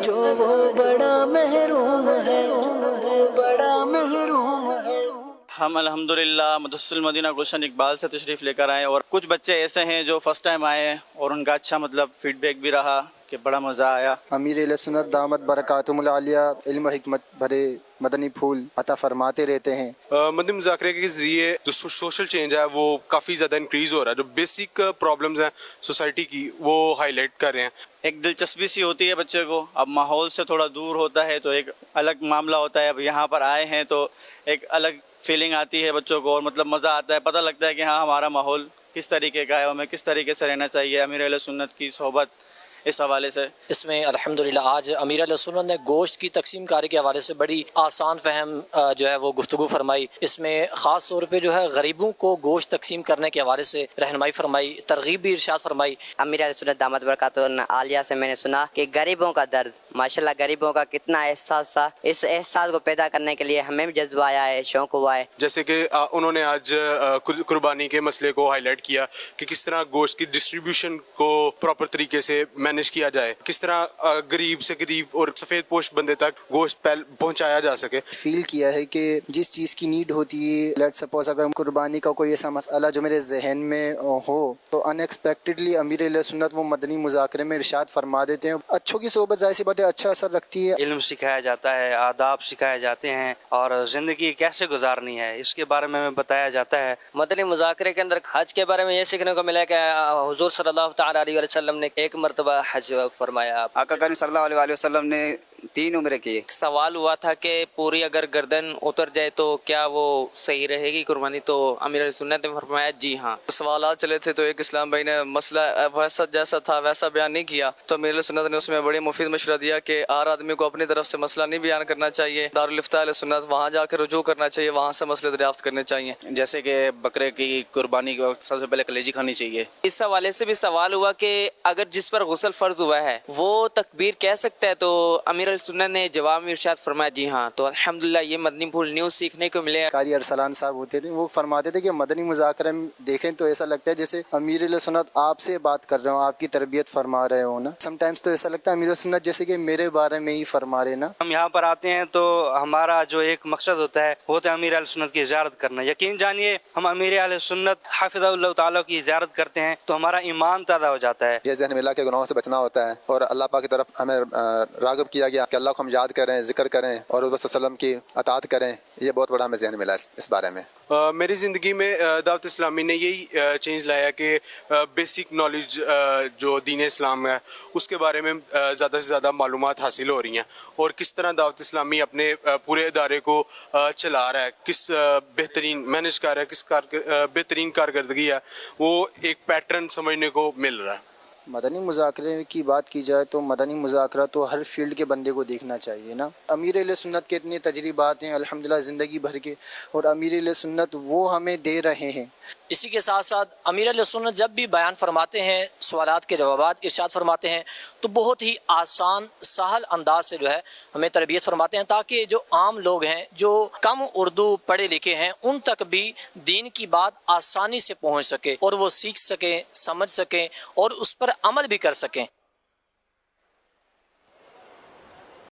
جو وہ بڑا محروم ہے، بڑا محروم ہے۔ ہم الحمدللہ مدثر المدینہ گلشن اقبال سے تشریف لے کر آئے، اور کچھ بچے ایسے ہیں جو فرسٹ ٹائم آئے ہیں اور ان کا اچھا فیڈ بیک بھی رہا کہ بڑا مزہ آیا۔ امیر اہل سنت دامت برکاتہم العالیہ علم و حکمت بھرے مدنی پھول عطا فرماتے رہتے ہیں۔ مدنی مذاکرے کے ذریعے جو سوشل چینج ہے وہ کافی زیادہ انکریز ہو رہا ہے، جو بیسک پرابلمز ہیں سوسائٹی کی وہ ہائی لائٹ کر رہے ہیں۔ ایک دلچسپی سی ہوتی ہے بچے کو، اب ماحول سے تھوڑا دور ہوتا ہے تو ایک الگ معاملہ ہوتا ہے، اب یہاں پر آئے ہیں تو ایک الگ فیلنگ آتی ہے بچوں کو، اور مزہ آتا ہے، پتہ لگتا ہے کہ ہاں ہمارا ماحول کس طریقے کا ہے، ہمیں کس طریقے سے رہنا چاہیے، امیر اہل سنت کی صحبت اس حوالے سے۔ اس میں الحمدللہ آج امیر اہل سنت نے گوشت کی تقسیم کاری کے حوالے سے بڑی آسان فہم جو ہے وہ گفتگو فرمائی۔ اس میں خاص طور پہ جو ہے غریبوں کو گوشت تقسیم کرنے کے حوالے سے رہنمائی فرمائی، ترغیب بھی ارشاد فرمائی۔ امیر اہل سنت دامت برکاتہم العالیہ سے میں نے سنا کہ غریبوں کا درد، ماشاءاللہ غریبوں کا کتنا احساس تھا، اس احساس کو پیدا کرنے کے لیے ہمیں بھی جذبہ آیا ہے، شوق ہوا ہے۔ جیسے کہ انہوں نے آج قربانی کے مسئلے کو ہائی لائٹ کیا کہ کس طرح گوشت کی ڈسٹریبیوشن کو پراپر طریقے سے مینیج کیا جائے، کس طرح غریب سے غریب اور سفید پوش بندے تک گوشت پہنچایا جا سکے۔ فیل کیا ہے کہ جس چیز کی نیڈ ہوتی ہے، لیٹ سپوز اگر قربانی کا کوئی ایسا مسئلہ جو میرے ذہن میں ہو تو ان ایکسپیکٹڈلی امیر اہل سنت وہ مدنی مذاکرے میں ارشاد فرما دیتے ہیں۔ اچھوں کی صحبت ظاہر سی بات ہے اچھا اثر رکھتی ہے۔ علم سکھایا جاتا ہے، آداب سکھائے جاتے ہیں، اور زندگی کیسے گزارنی ہے اس کے بارے میں بتایا جاتا ہے۔ مدنی مذاکرے کے اندر حج کے بارے میں یہ سیکھنے کو ملا کہ حضور صلی اللہ تعالیٰ علیہ وسلم نے ایک مرتبہ حج فرمایا۔ آقا کریم صلی اللہ علیہ وسلم نے 3 عمرے کی۔ سوال ہوا تھا کہ پوری اگر گردن اتر جائے تو کیا وہ صحیح رہے گی قربانی، تو امیر اہل سنت نے فرمایا جی ہاں۔ سوالات چلے تھے تو ایک اسلام بھائی نے مسئلہ ویسا جیسا تھا ویسا بیان نہیں کیا، تو امیر اہل سنت نے اس میں بڑی مفید مشورہ دیا کہ ہر آدمی کو اپنی طرف سے مسئلہ نہیں بیان کرنا چاہیے، دارالفتاء اہل سنت وہاں جا کے رجوع کرنا چاہیے، وہاں سے مسئلے دریافت کرنے چاہیے۔ جیسے کہ بکرے کی قربانی کو سب سے پہلے کلیجی کھانی چاہیے۔ اس حوالے سے بھی سوال ہوا کہ اگر جس پر غسل فرض ہوا ہے وہ تکبیر کہہ سکتا ہے، تو امیر اہل سنت نے جواب میں ارشاد فرمایا جی ہاں۔ تو الحمدللہ یہ مدنی پھول نیوز سیکھنے کو ملے۔ قاری ارسلان صاحب ہوتے تھے، وہ فرماتے تھے کہ مدنی مذاکرے میں دیکھیں تو ایسا لگتا ہے جیسے امیر اہل سنت آپ سے بات کر رہے ہوں، آپ کی تربیت فرما رہے ہوں نا۔ سم ٹائمز تو ایسا لگتا ہے امیر اہل سنت جیسے کہ میرے بارے میں ہی فرما رہے نا۔ ہم یہاں پر آتے ہیں تو ہمارا جو ایک مقصد ہوتا ہے وہ ہوتا ہے امیر اہل سنت کی زیارت کرنا۔ یقین جانیے ہم امیر اہل سنت حافظہ اللہ تعالیٰ کی زیارت کرتے ہیں تو ہمارا ایمان تازہ ہو جاتا ہے۔ یہ ذہن ملا کے گناہوں سے بچنا ہوتا ہے، اور اللہ پاک کی طرف ہمیں راغب کیا گیا کہ اللہ کو ہم یاد کریں، ذکر کریں اور رسول صلی اللہ علیہ وسلم کی اطاعت کریں۔ یہ بہت بڑا ہمیں ذہن ملا اس بارے میں۔ میری زندگی میں دعوت اسلامی نے یہی چینج لایا کہ بیسک نالج جو دین اسلام ہے اس کے بارے میں زیادہ سے زیادہ معلومات حاصل ہو رہی ہیں، اور کس طرح دعوت اسلامی اپنے پورے ادارے کو چلا رہا ہے، کس بہترین مینیج کر رہا ہے، کس بہترین کارکردگی ہے، وہ ایک پیٹرن سمجھنے کو مل رہا ہے۔ مدنی مذاکرے کی بات کی جائے تو مدنی مذاکرہ تو ہر فیلڈ کے بندے کو دیکھنا چاہیے نا۔ امیر اہل سنت کے اتنے تجربات ہیں الحمدللہ زندگی بھر کے، اور امیر اہل سنت وہ ہمیں دے رہے ہیں۔ اسی کے ساتھ ساتھ امیر اہل سنت جب بھی بیان فرماتے ہیں، سوالات کے جوابات ارشاد فرماتے ہیں تو بہت ہی آسان سہل انداز سے جو ہے ہمیں تربیت فرماتے ہیں، تاکہ جو عام لوگ ہیں جو کم اردو پڑھے لکھے ہیں ان تک بھی دین کی بات آسانی سے پہنچ سکے اور وہ سیکھ سکیں، سمجھ سکیں اور اس پر عمل بھی کر سکیں۔